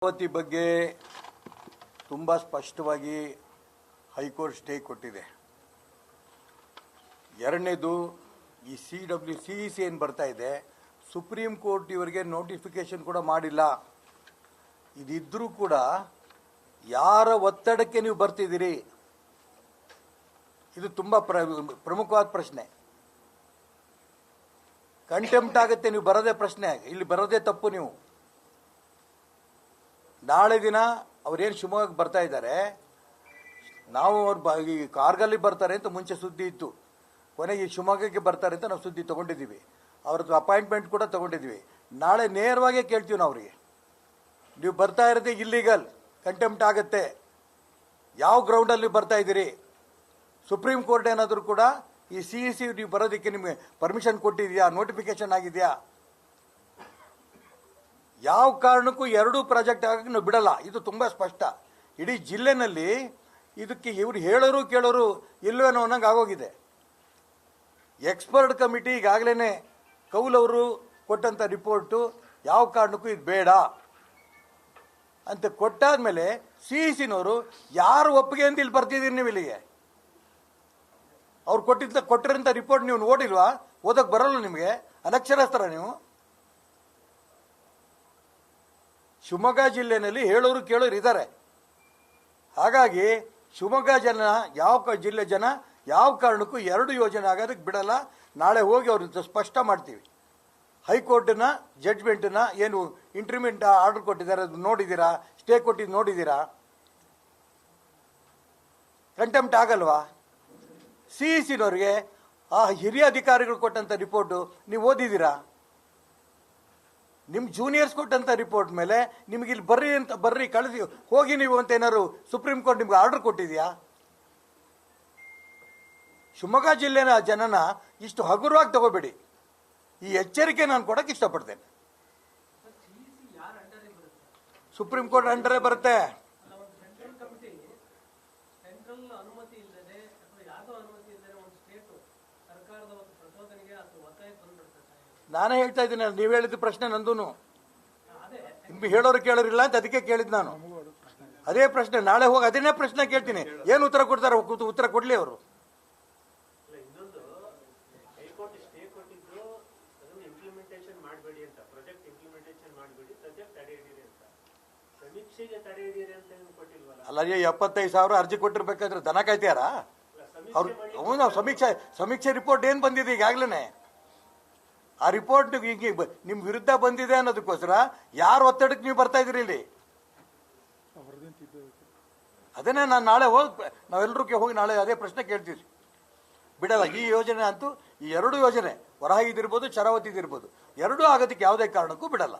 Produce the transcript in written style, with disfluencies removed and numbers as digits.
ಅಮರಾವತಿ ಬಗ್ಗೆ ತುಂಬ ಸ್ಪಷ್ಟವಾಗಿ ಹೈಕೋರ್ಟ್ ಸ್ಟೇ ಕೊಟ್ಟಿದೆ. ಎರಡನೇದು ಈ CEC ಏನು ಬರ್ತಾ ಇದೆ, ಸುಪ್ರೀಂ ಕೋರ್ಟ್ ಇವರಿಗೆ ನೋಟಿಫಿಕೇಶನ್ ಕೂಡ ಮಾಡಿಲ್ಲ. ಇದಿದ್ರೂ ಕೂಡ ಯಾರ ಒತ್ತಡಕ್ಕೆ ನೀವು ಬರ್ತಿದ್ದೀರಿ? ಇದು ತುಂಬ ಪ್ರಮುಖವಾದ ಪ್ರಶ್ನೆ. ಕಂಟೆಂಪ್ಟ್ ಆಗುತ್ತೆ ನೀವು ಬರೋದೇ ಪ್ರಶ್ನೆ, ಇಲ್ಲಿ ಬರೋದೇ ತಪ್ಪು. ನೀವು ನಾಳೆ ದಿನ ಅವ್ರೇನು ಶಿವಮೊಗ್ಗಕ್ಕೆ ಬರ್ತಾ ಇದ್ದಾರೆ, ನಾವು ಈ ಕಾರ್ಗಲ್ಲಿ ಬರ್ತಾರೆ ಅಂತ ಮುಂಚೆ ಸುದ್ದಿ ಇತ್ತು, ಕೊನೆಗೆ ಶಿವಮೊಗ್ಗಕ್ಕೆ ಬರ್ತಾರೆ ಅಂತ ನಾವು ಸುದ್ದಿ ತೊಗೊಂಡಿದ್ದೀವಿ. ಅವ್ರದ್ದು ಅಪಾಯಿಂಟ್ಮೆಂಟ್ ಕೂಡ ತೊಗೊಂಡಿದ್ವಿ. ನಾಳೆ ನೇರವಾಗಿ ಕೇಳ್ತೀವಿ ನಾವು ಅವರಿಗೆ, ನೀವು ಬರ್ತಾ ಇರೋದೇ ಇಲ್ಲಿಗಲ್, ಕಂಟೆಂಪ್ಟ್ ಆಗುತ್ತೆ, ಯಾವ ಗ್ರೌಂಡಲ್ಲಿ ಬರ್ತಾ ಇದ್ದೀರಿ? ಸುಪ್ರೀಂ ಕೋರ್ಟ್ ಏನಾದರೂ ಕೂಡ ಈ CEC ನೀವು ಬರೋದಕ್ಕೆ ನಿಮಗೆ ಪರ್ಮಿಷನ್ ಕೊಟ್ಟಿದೆಯಾ, ನೋಟಿಫಿಕೇಶನ್ ಆಗಿದೆಯಾ? ಯಾವ ಕಾರಣಕ್ಕೂ ಎರಡೂ ಪ್ರಾಜೆಕ್ಟ್ ಆಗಕ್ಕೆ ನಾವು ಬಿಡಲ್ಲ. ಇದು ತುಂಬ ಸ್ಪಷ್ಟ. ಇಡೀ ಜಿಲ್ಲೆನಲ್ಲಿ ಇದಕ್ಕೆ ಇವ್ರು ಹೇಳೋರು ಕೇಳೋರು ಇಲ್ವೇನೋ ಅನ್ನಂಗೆ ಆಗೋಗಿದೆ. ಎಕ್ಸ್ಪರ್ಟ್ ಕಮಿಟಿ ಈಗಾಗಲೇ ಕೌಲ್ ಅವರು ಕೊಟ್ಟಂಥ ರಿಪೋರ್ಟು ಯಾವ ಕಾರಣಕ್ಕೂ ಇದು ಬೇಡ ಅಂತ ಕೊಟ್ಟಾದ್ಮೇಲೆ CECನವರು ಯಾರು ಒಪ್ಪಿಗೆ ಅಂತ ಇಲ್ಲಿ ಬರ್ತಿದ್ದೀರಿ ನೀವು ಇಲ್ಲಿಗೆ? ಅವ್ರು ಕೊಟ್ಟಿರೋಂಥ ರಿಪೋರ್ಟ್ ನೀವು ನೋಡಿಲ್ವಾ? ಓದಕ್ಕೆ ಬರಲ್ಲ ನಿಮಗೆ? ಅನಕ್ಷರಸ್ತರ ನೀವು? ಶಿವಮೊಗ್ಗ ಜಿಲ್ಲೆಯಲ್ಲಿ ಹೇಳೋರು ಕೇಳೋರು ಇದ್ದಾರೆ. ಹಾಗಾಗಿ ಶಿವಮೊಗ್ಗ ಜಿಲ್ಲೆ ಜನ ಯಾವ ಕಾರಣಕ್ಕೂ ಎರಡು ಯೋಜನೆ ಆಗೋದಕ್ಕೆ ಬಿಡಲ್ಲ. ನಾಳೆ ಹೋಗಿ ಅವ್ರ ಸ್ಪಷ್ಟ ಮಾಡ್ತೀವಿ. ಹೈಕೋರ್ಟಿನ ಜಡ್ಜ್ಮೆಂಟನ್ನ ಏನು ಇಂಟ್ರಿಮೆಂಟ್ ಆರ್ಡರ್ ಕೊಟ್ಟಿದ್ದಾರೆ ಅದು ನೋಡಿದ್ದೀರಾ? ಸ್ಟೇ ಕೊಟ್ಟಿದ್ದು ನೋಡಿದ್ದೀರಾ? ಕಂಟೆಂಪ್ಟ್ ಆಗಲ್ವಾ? CECನವ್ರಿಗೆ ಆ ಹಿರಿಯ ಅಧಿಕಾರಿಗಳು ಕೊಟ್ಟಂಥ ರಿಪೋರ್ಟು ನೀವು ಓದಿದ್ದೀರಾ? ನಿಮ್ಮ ಜೂನಿಯರ್ಸ್ ಕೊಟ್ಟಂಥ ರಿಪೋರ್ಟ್ ಮೇಲೆ ನಿಮಗೆ ಇಲ್ಲಿ ಬರ್ರಿ ಕಳಿಸಿ ಹೋಗಿ ನೀವು ಅಂತ ಏನಾದ್ರು ಸುಪ್ರೀಂ ಕೋರ್ಟ್ ನಿಮ್ಗೆ ಆರ್ಡರ್ ಕೊಟ್ಟಿದೆಯಾ? ಶಿವಮೊಗ್ಗ ಜಿಲ್ಲೆನ ಜನನ ಇಷ್ಟು ಹಗುರವಾಗಿ ತಗೋಬೇಡಿ. ಈ ಎಚ್ಚರಿಕೆ ನಾನು ಕೊಡಕ್ಕೆ ಇಷ್ಟಪಡ್ತೇನೆ. ಸುಪ್ರೀಂ ಕೋರ್ಟ್ ಅಂಡರೇ ಬರುತ್ತೆ. ನಾನೇ ಹೇಳ್ತಾ ಇದ್ದೀನಿ, ನೀವು ಹೇಳಿದ ಪ್ರಶ್ನೆ ನಂದೂ. ನಿಮ್ಗೆ ಹೇಳೋರು ಕೇಳೋರಿಲ್ಲ ಅಂತ ಅದಕ್ಕೆ ಕೇಳಿದ್ ನಾನು. ಅದೇ ಪ್ರಶ್ನೆ ನಾಳೆ ಹೋಗಿ ಅದನ್ನೇ ಪ್ರಶ್ನೆ ಕೇಳ್ತೀನಿ. ಏನು ಉತ್ತರ ಕೊಡ್ತಾರೆ? ಉತ್ತರ ಕೊಡ್ಲಿ ಅವರು. ಅಲ್ಲ, 75,000 ಅರ್ಜಿ ಕೊಟ್ಟಿರ್ಬೇಕಾದ್ರೆ ದನ ಕಾಯ್ತಾರ ಅವ್ರು? ನಾವು ಸಮೀಕ್ಷೆ ರಿಪೋರ್ಟ್ ಏನ್ ಬಂದಿದೆ ಈಗಾಗ್ಲೇ, ಆ ರಿಪೋರ್ಟ್ ಈಗ ನಿಮ್ ವಿರುದ್ಧ ಬಂದಿದೆ ಅನ್ನೋದಕ್ಕೋಸ್ಕರ ಯಾರು ಒತ್ತಡಕ್ಕೆ ನೀವು ಬರ್ತಾ ಇದ್ರಿ ಇಲ್ಲಿ? ಅದನ್ನೇ ನಾನು ನಾಳೆ ನಾವೆಲ್ಲರೂ ಹೋಗಿ ನಾಳೆ ಅದೇ ಪ್ರಶ್ನೆ ಕೇಳ್ತೀವಿ. ಬಿಡಲ್ಲ. ಈ ಯೋಜನೆ ಅಂತೂ, ಈ ಎರಡು ಯೋಜನೆ ವರಾಹಿದಿರ್ಬೋದು, ಶರಾವತಿದಿರ್ಬೋದು, ಎರಡೂ ಆಗೋದಕ್ಕೆ ಯಾವುದೇ ಕಾರಣಕ್ಕೂ ಬಿಡಲ್ಲ.